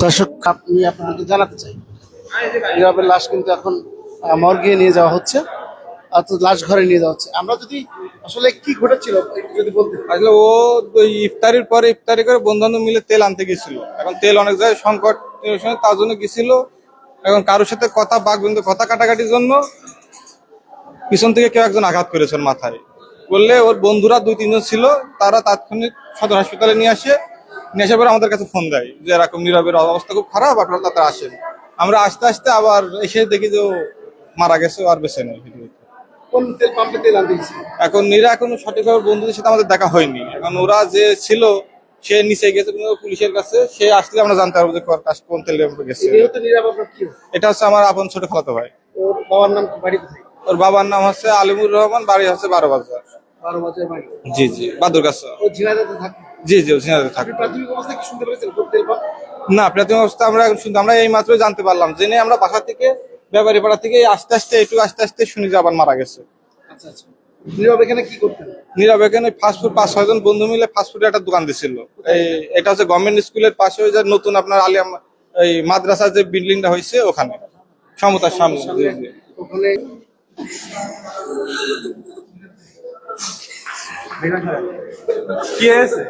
দর্শক, আমি আপনাদেরকে জানাতে চাই, নীরবের লাশ কিন্তু এখন মর্গে নিয়ে যাওয়া হচ্ছে, অর্থাৎ লাশ ঘরে নিয়ে যাওয়া হচ্ছে। আমরা যদি আসলে কি ঘটেছিল একটু যদি বলতে। আসলে ও ওই ইফতারির পরে ইফতারি করে বন্ধু বান্ধব মিলে তেল আনতে গেছিল। এখন তেল অনেক জায়গায় সংকট, তার জন্য গেছিল। এখন কারোর সাথে কথা কাটাকাটির জন্য পিছন থেকে কেউ একজন আঘাত করেছেন মাথায়। বললে ওর বন্ধুরা 2-3 জন ছিল, তারা তাৎক্ষণিক সদর হাসপাতালে নিয়ে আসার পরে আমাদের কাছে ফোন দেয় যে এরকম নীরবের অবস্থা খুব খারাপ, আপনারা তাড়াতাড়ি আসেন। আমরা আস্তে আস্তে আবার এসে দেখি যে ও মারা গেছে, আর বেঁচে নেই। কোন তেল পাম্পে তেল আনতে গেছিল? এখন এখনো সঠিকভাবে বন্ধুদের সাথে আমাদের দেখা হয়নি। এখন ওরা যে ছিল সে নিচে গেছে পুলিশের কাছে, সে আসলে আমরা জানতে পারবো যে কোন তেল পাম্পে গেছে। এটা হচ্ছে আমার আপন ছোট খালাতো ভাই। ওর বাবার নাম কি, বাড়ি কোথায়? ওর বাবার নাম হচ্ছে আলিমুর রহমান, বাড়ি হচ্ছে 12 বাজার। 12 বাজার বাড়ি? জি জি, বাদুরগাছা। ও ঝিনাইদহে থাকে? জি জি, ও ঝিনাইদহে থাকে। প্রাথমিক অবস্থা কি শুনতে পেরেছেন কোন তেল পাম্প? না, প্রাথমিক অবস্থা আমরা এই মাত্র জানতে পারলাম, জেনে আমরা বাসা থেকে ব্যাপারী পাড়া থেকে আস্তে আস্তে শুনি যে আবার মারা গেছে। আচ্ছা আচ্ছা। নীরব এখানে কি করতেন? নীরব এখানে ফাস্টফুড 5-6 জন বন্ধু মিলে ফাস্টফুডের একটা দোকান দিছিল। এটা হচ্ছে গভর্নমেন্ট স্কুলের পাশে, ওই যে নতুন আপনার আলিয়াম এই মাদ্রাসার যে বিল্ডিংটা হয়েছে ওখানে সমতার সামনে। ওখানে কি হয়েছে?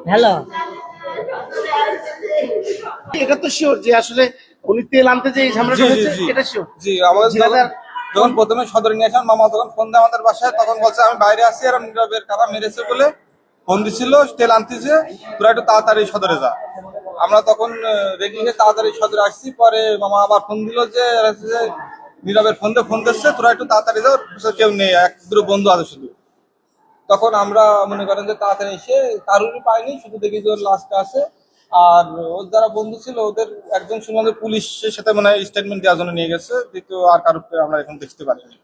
হ্যালো, এটা তো শিওর যে আসলে উনি তেল আনতে যে ঝামেলাটা হয়েছে, এটা শিওর? জি, আমাদের যখন প্রথমে সদরে নিয়ে আসেন, মামা তখন ফোন দেয় আমাদের বাসায়, তখন বলছে আমি বাইরে আছি, আর নীরবের কারা মেরেছে বলে ফোন দিছিল, তেল আনতেছে, তোরা একটু তাড়াতাড়ি সদরে যা। আমরা তখন রেডি হয়ে তাড়াতাড়ি সদরে আসছি। পরে মামা আবার ফোন দিল যে নীরবের ফোন দিচ্ছে, তোরা একটু তাড়াতাড়ি যাও, কেউ নেই, 1-2 বন্ধু আছে শুধু। তখন আমরা মনে করেন যে তাড়াতাড়ি এসে কারোরই পাইনি, শুধু দেখি যে ওর লাশটা আছে। আর ওর যারা বন্ধু ছিল ওদের একজন শুনলাম যে পুলিশের সাথে মানে স্টেটমেন্ট দেওয়ার জন্য নিয়ে গেছে, দ্বিতীয় আর কারোকে আমরা এখন দেখতে পারিনি।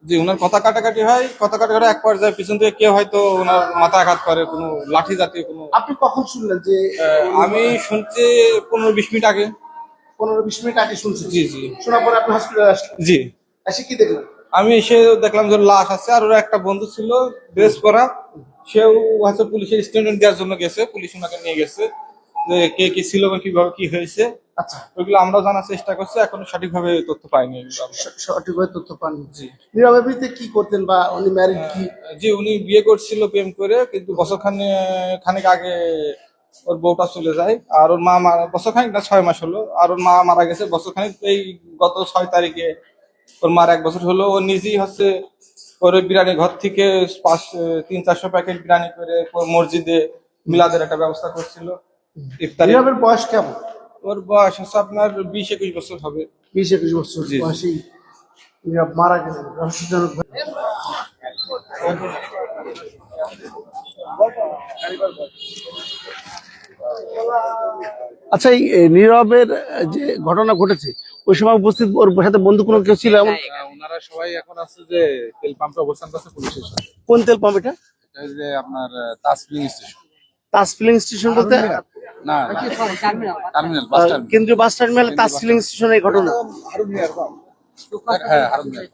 জি, ওনার কথা কাটাকাটি এক পর্যায়ে পিছন থেকে কেউ হয়তো ওনার মাথা আঘাত করে, কোনো লাঠি জাতীয় কোনো। আপনি কখন শুনলেন যে? আমি শুনছি 15-20 মিনিট আগে। 15-20 মিনিট আগে শুনছেন? জি জি। শোনার পরে আপনি হসপিটালে আসলেন? জি। এসে কি দেখলেন? আমি এসে দেখলাম যে লাশ আছে, আর ওরা একটা বন্ধু ছিল ড্রেস করা, সেও হয়তো পুলিশের স্টেটমেন্ট দেওয়ার জন্য গেছে, পুলিশ ওনাকে নিয়ে গেছে যে কে কি ছিল বা কিভাবে কি হয়েছে। আচ্ছা, ওইগুলো আমরা জানার চেষ্টা করছি, এখনো সঠিকভাবে তথ্য পাইনি। সঠিকভাবে তথ্য পাননি? জি। নীরব এমনিতে কি করতেন বা উনি ম্যারিড কি? জি, উনি বিয়ে করছিল প্রেম করে, কিন্তু বছর খানেক আগে ওর বউটা চলে যায়, আর ওর মা বছর খানিক না 6 মাস হলো, আর ওর মা মারা গেছে বছর খানিক। এই গত 6 তারিখে ওর মার 1 বছর হলো। ও নিজেই হচ্ছে ওর বিরিয়ানি ঘর থেকে 300-400 প্যাকেট বিরিয়ানি করে মসজিদে মিলাদের একটা ব্যবস্থা করছিল ইফতারি। নীরবের বয়স কেমন? ওর বয়স হচ্ছে আপনার 20-21 বছর হবে। 20-21 বছর বয়সে নীরব মারা গেলেন রহস্যজনক। আচ্ছা, এই নীরবের যে ঘটনা ঘটেছে ওই সময় উপস্থিত ওর সাথে বন্ধু কোনো কেউ ছিল এমন? ওনারা সবাই এখন আছে যে তেল পাম্পে অবস্থান করছে পুলিশের সাথে। কোন তেল পাম্প এটা? এই যে আপনার তাজ ফিলিং স্টেশন। তাজ ফিলিং স্টেশন বলতে? না, টার্মিনাল, বাস টার্মিনাল, কেন্দ্রীয় বাস টার্মিনাল তাজ ফিলিং স্টেশনের ঘটনা। হ্যাঁ, হারুন মিয়া।